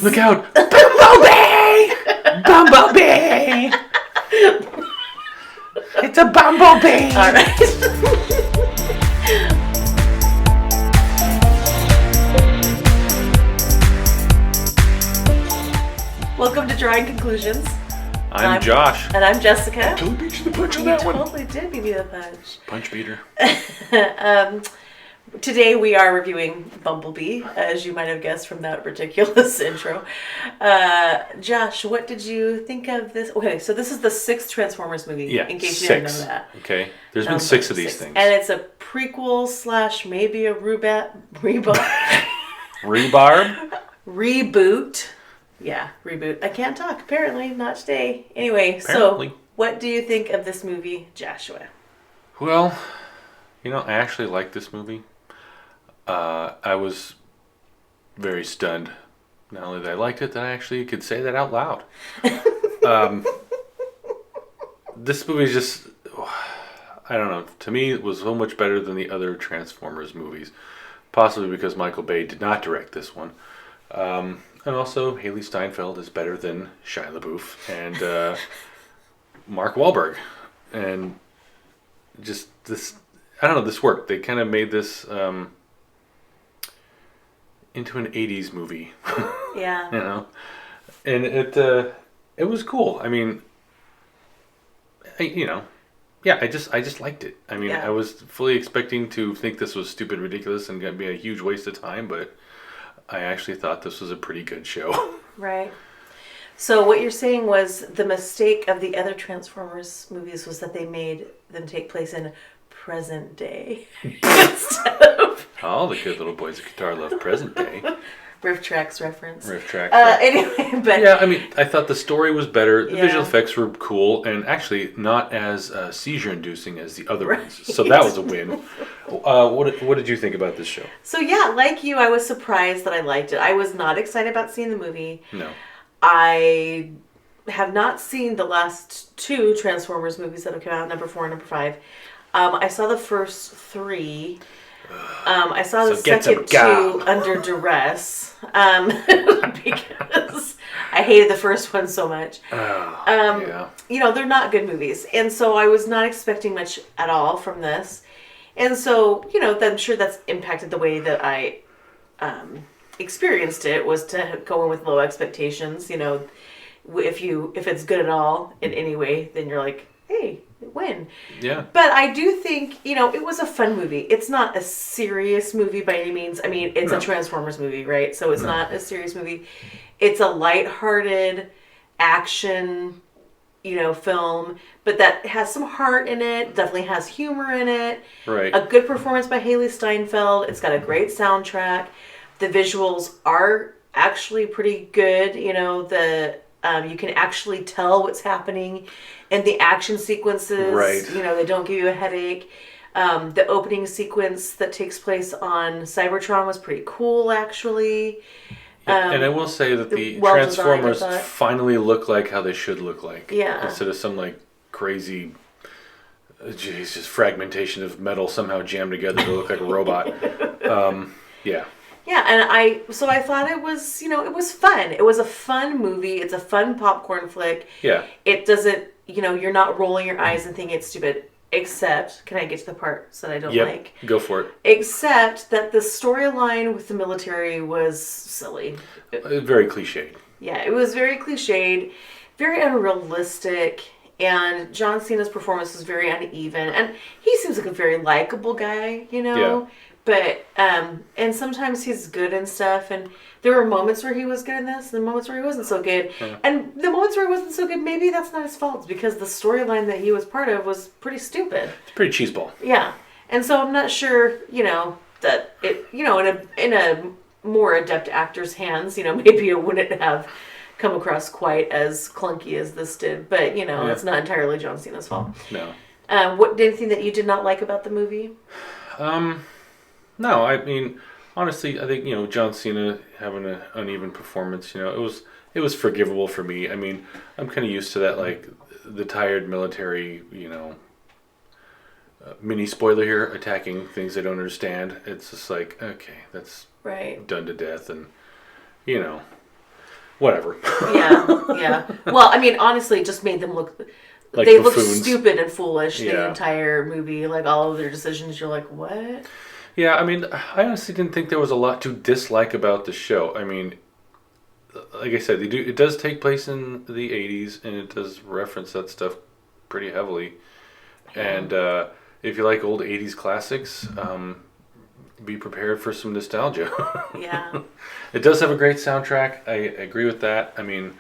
Look out! Bumblebee! Bumblebee! It's a bumblebee! All right. Welcome to Drawing Conclusions. I'm Josh. And I'm Jessica. Totally beat you the punch on that one. You totally did beat me the punch. Punch beater. Today we are reviewing Bumblebee, as you might have guessed from that ridiculous intro. Josh, what did you think of this? Okay, so this is the 6th Transformers movie, in case you didn't know that. Okay, there's been 6 of these things. And it's a prequel / maybe a reboot. Reboot. Yeah, reboot. I can't talk, apparently, not today. Anyway, so what do you think of this movie, Joshua? Well, I actually like this movie. I was very stunned. Not only that I liked it, that I actually could say that out loud. This movie is just, I don't know, to me it was so much better than the other Transformers movies. Possibly because Michael Bay did not direct this one. And also, Hailee Steinfeld is better than Shia LaBeouf and Mark Wahlberg. And just this, I don't know, this worked. They kind of made this into an 80s movie. Yeah. And it was cool. I mean, I just liked it. I mean, I was fully expecting to think this was stupid, ridiculous, and going to be a huge waste of time, but I actually thought this was a pretty good show. Right. So what you're saying was the mistake of the other Transformers movies was that they made them take place in present day instead of... All the good little boys of guitar love present day. Riff Tracks reference. Riff Tracks. Anyway, but... Yeah, I mean, I thought the story was better. The visual effects were cool, and actually not as seizure-inducing as the other ones. So that was a win. What did you think about this show? So yeah, like you, I was surprised that I liked it. I was not excited about seeing the movie. No. I have not seen the last 2 Transformers movies that have come out, number 4 and number 5. I saw the first 3. I saw the second 2 under duress because I hated the first one so much. They're not good movies. And so I was not expecting much at all from this. And so, I'm sure that's impacted the way that I experienced it, was to go in with low expectations. If it's good at all in any way, then you're like, hey, win. Yeah. But I do think, it was a fun movie. It's not a serious movie by any means. I mean, it's a Transformers movie, right? So it's not a serious movie. It's a lighthearted action, film, but that has some heart in it, definitely has humor in it. Right. A good performance by Hailee Steinfeld. It's got a great soundtrack. The visuals are actually pretty good. You can actually tell what's happening in the action sequences. Right. They don't give you a headache. The opening sequence that takes place on Cybertron was pretty cool, actually. And I will say that the Transformers finally look like how they should look like. Yeah. Instead of some crazy, just fragmentation of metal somehow jammed together to look like a robot. Yeah. Yeah, and I thought it was, it was fun. It was a fun movie. It's a fun popcorn flick. Yeah. It doesn't, you're not rolling your eyes and thinking it's stupid. Except, can I get to the parts that I don't like? Go for it. Except that the storyline with the military was silly. Very cliched. Yeah, it was very cliched, very unrealistic, and John Cena's performance was very uneven. And he seems like a very likable guy, Yeah. But, and sometimes he's good and stuff, and there were moments where he was good in this, and moments where he wasn't so good. Yeah. And the moments where he wasn't so good, maybe that's not his fault, because the storyline that he was part of was pretty stupid. It's pretty cheeseball. Yeah. And so I'm not sure, that it, in a more adept actor's hands, maybe it wouldn't have come across quite as clunky as this did. But, it's not entirely John Cena's fault. No. Anything that you did not like about the movie? No, I mean, honestly, I think, John Cena having an uneven performance, it was forgivable for me. I mean, I'm kind of used to that, the tired military, mini spoiler here, attacking things they don't understand. It's just okay, that's right, done to death, and whatever. Yeah. Well, I mean, honestly, it just made them look. Like they buffoons. look stupid and foolish the Yeah. entire movie. Like all of their decisions, you're like, what? Yeah, I mean, I honestly didn't think there was a lot to dislike about the show. I mean, like I said, it does take place in the 80s, and it does reference that stuff pretty heavily. And if you like old 80s classics, be prepared for some nostalgia. Yeah. It does have a great soundtrack. I agree with that. I mean,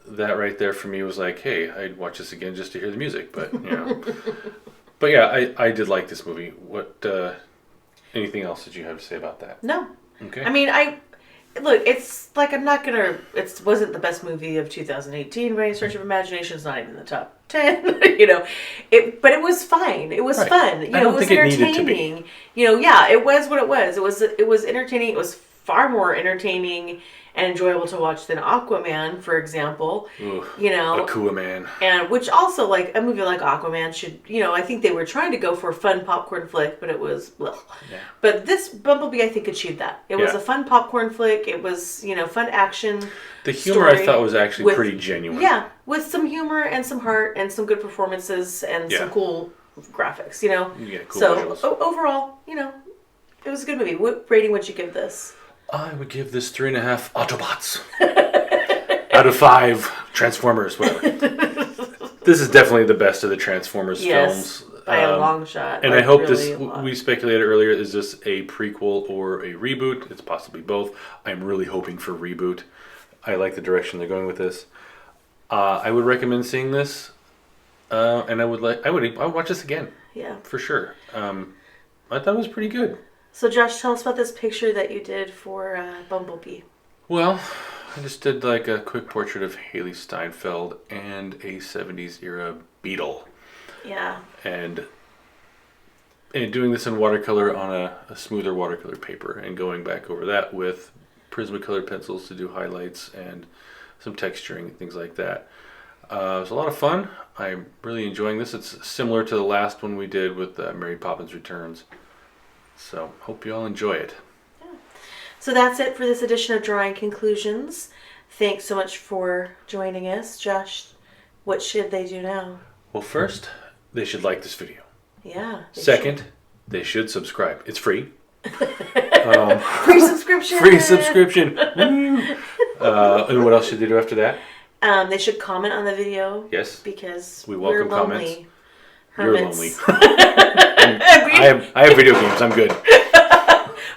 that right there for me was like, hey, I'd watch this again just to hear the music. But, you know. But yeah, I did like this movie. What, anything else that you have to say about that? No. Okay. I mean, look, it's like I'm not gonna. It wasn't the best movie of 2018 by any stretch of imagination. It's not even in the top 10. You know, but it was fine. It was fun. You know, it was entertaining. You know, yeah, it was what it was. It was entertaining. It was far more entertaining and enjoyable to watch than Aquaman, for example. Ooh, you know, Aquaman. And which also, like, a movie like Aquaman should, you know, I think they were trying to go for a fun popcorn flick, but it was, well. Yeah. But this Bumblebee, I think, achieved that. It was a fun popcorn flick. It was, you know, fun action. The humor I thought was actually pretty genuine. Yeah, with some humor and some heart and some good performances and some cool graphics, you know. Yeah, cool visuals. Overall, you know, it was a good movie. What rating would you give this? I would give this 3.5 Autobots out of 5 Transformers. Whatever. This is definitely the best of the Transformers films by a long shot. And like, I hope really we speculated earlier, is this a prequel or a reboot? It's possibly both. I'm really hoping for reboot. I like the direction they're going with this. I would recommend seeing this, and I would watch this again. Yeah, for sure. I thought it was pretty good. So, Josh, tell us about this picture that you did for Bumblebee. Well, I just did like a quick portrait of Hailee Steinfeld and a 70s era Beetle. Yeah. And doing this in watercolor on a smoother watercolor paper and going back over that with Prismacolor pencils to do highlights and some texturing and things like that. It was a lot of fun. I'm really enjoying this. It's similar to the last one we did with Mary Poppins Returns. So, hope you all enjoy it. Yeah. So that's it for this edition of Drawing Conclusions. Thanks so much for joining us. Josh, what should they do now? Well, first, they should like this video. Yeah. Second, they should subscribe. It's free. Free subscription! Free subscription! And what else should they do after that? They should comment on the video. Yes. Because we welcome comments. Hermits. You're lonely. I have video games. I'm good.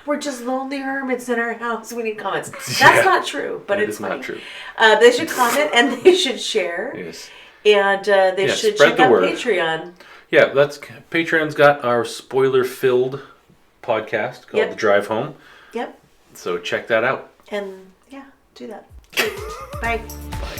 We're just lonely hermits in our house. We need comments. That's not true, but it's funny. Not true. They should comment and they should share. Yes. And they should check out Patreon. Yeah, Patreon's got our spoiler-filled podcast called The Drive Home. Yep. So check that out. And yeah, do that. Okay. Bye. Bye.